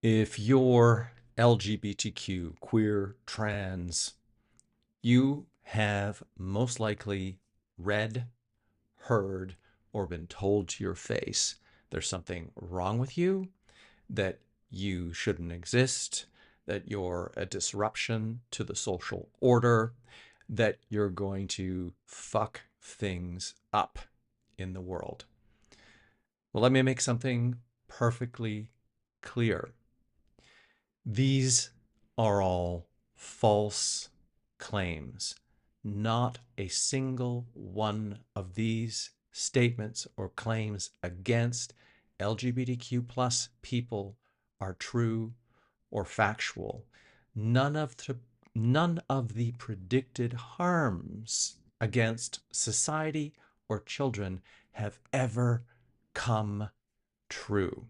If you're LGBTQ, queer, trans, you have most likely read, heard, or been told to your face there's something wrong with you, that you shouldn't exist, that you're a disruption to the social order, that you're going to fuck things up in the world. Well, let me make something perfectly clear. These are all false claims. Not a single one of these statements or claims against LGBTQ plus people are true or factual. None of the predicted harms against society or children have ever come true.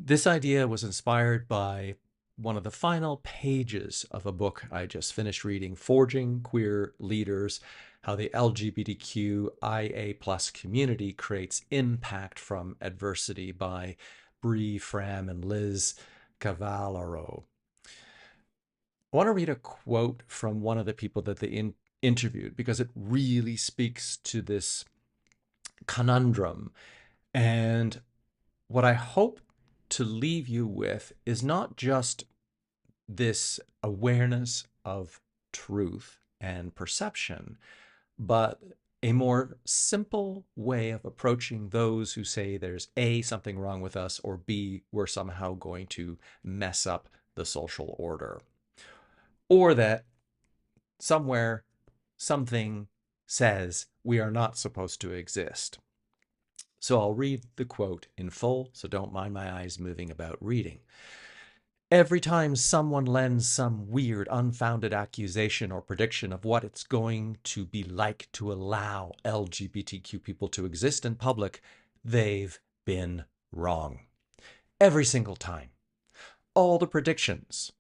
This idea was inspired by one of the final pages of a book I just finished reading, Forging Queer Leaders, How the LGBTQIA+ Community Creates Impact from Adversity by Bree Fram and Liz Cavallaro. I want to read a quote from one of the people that they interviewed because it really speaks to this conundrum. And what I hope to leave you with is not just this awareness of truth and perception, but a more simple way of approaching those who say there's A, something wrong with us, or B, we're somehow going to mess up the social order. Or that somewhere something says we are not supposed to exist. So I'll read the quote in full, so don't mind my eyes moving about reading. Every time someone lends some weird, unfounded accusation or prediction of what it's going to be like to allow LGBTQ people to exist in public, they've been wrong. Every single time. All the predictions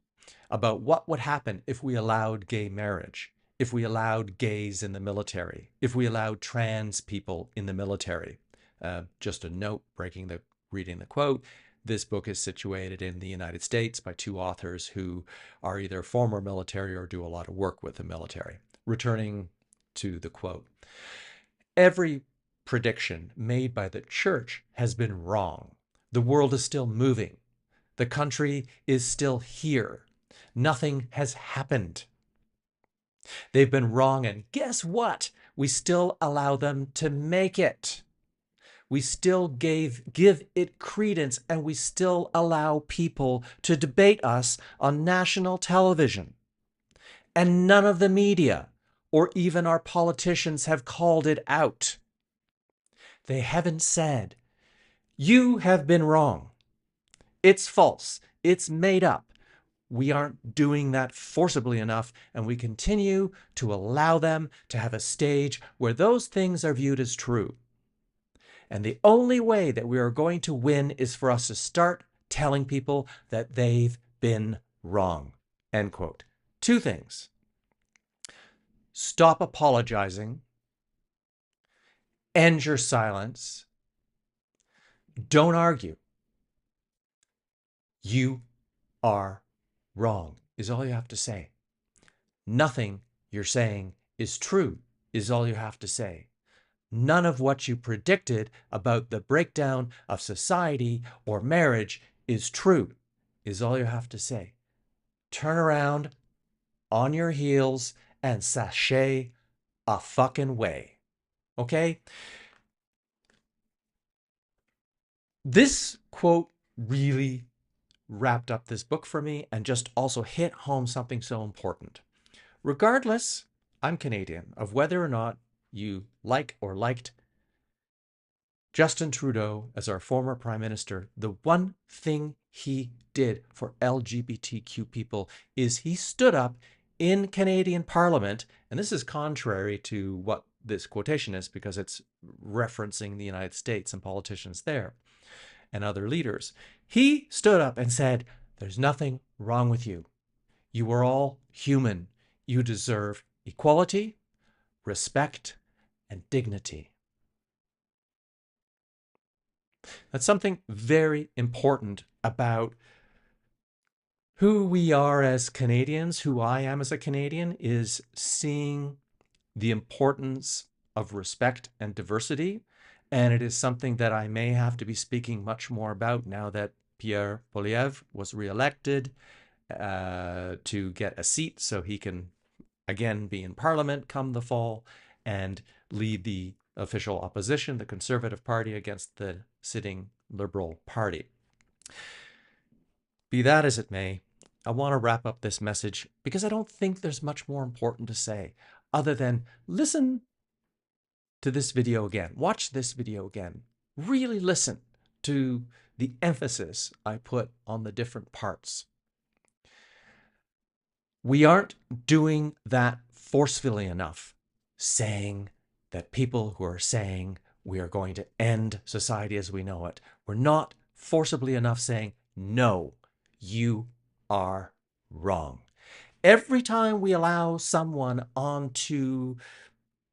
about what would happen if we allowed gay marriage, if we allowed gays in the military, if we allowed trans people in the military. Just a note, reading the quote, this book is situated in the United States by two authors who are either former military or do a lot of work with the military. Returning to the quote, every prediction made by the church has been wrong. The world is still moving. The country is still here. Nothing has happened. They've been wrong, and guess what? We still allow them to make it. We still give it credence, and we still allow people to debate us on national television. And none of the media or even our politicians have called it out. They haven't said, you have been wrong. It's false. It's made up. We aren't doing that forcibly enough, and we continue to allow them to have a stage where those things are viewed as true. And the only way that we are going to win is for us to start telling people that they've been wrong. End quote. Two things. Stop apologizing. End your silence. Don't argue. You are wrong, is all you have to say. Nothing you're saying is true, is all you have to say. None of what you predicted about the breakdown of society or marriage is true, is all you have to say. Turn around on your heels and sashay a fucking way. Okay? This quote really wrapped up this book for me and just also hit home something so important. Regardless, I'm Canadian, of whether or not you like or liked Justin Trudeau as our former Prime Minister, the one thing he did for LGBTQ people is he stood up in Canadian Parliament, and this is contrary to what this quotation is because it's referencing the United States and politicians there and other leaders. He stood up and said, there's nothing wrong with you. You are all human. You deserve equality, respect, and dignity. That's something very important about who we are as Canadians, who I am as a Canadian, is seeing the importance of respect and diversity. And it is something that I may have to be speaking much more about now that Pierre Poilievre was reelected to get a seat so he can again be in Parliament come the fall and lead the official opposition, the Conservative Party, against the sitting Liberal Party. Be that as it may, I want to wrap up this message because I don't think there's much more important to say other than listen to this video again. Watch this video again. Really listen to the emphasis I put on the different parts. We aren't doing that forcefully enough, saying that people who are saying we are going to end society as we know it, we're not forcibly enough saying, no, you are wrong. Every time we allow someone onto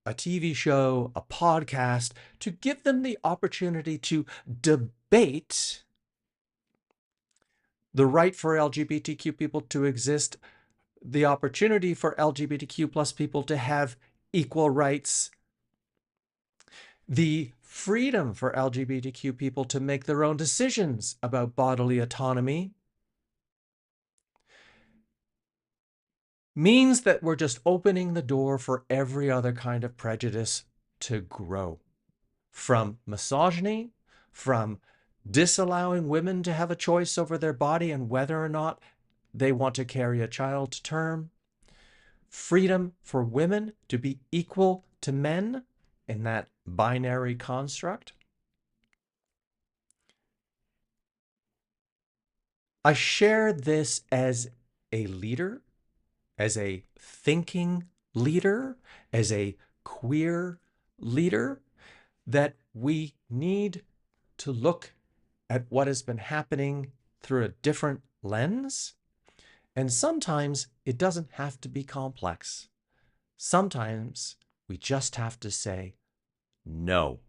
a TV show, a podcast, to give them the opportunity to debate the right for LGBTQ people to exist, the opportunity for LGBTQ plus people to have equal rights, the freedom for LGBTQ people to make their own decisions about bodily autonomy, means that we're just opening the door for every other kind of prejudice to grow. From misogyny, from disallowing women to have a choice over their body and whether or not they want to carry a child to term, freedom for women to be equal to men in that binary construct. I share this as a leader, as a thinking leader, as a queer leader, that we need to look at what has been happening through a different lens. And sometimes it doesn't have to be complex. Sometimes we just have to say no.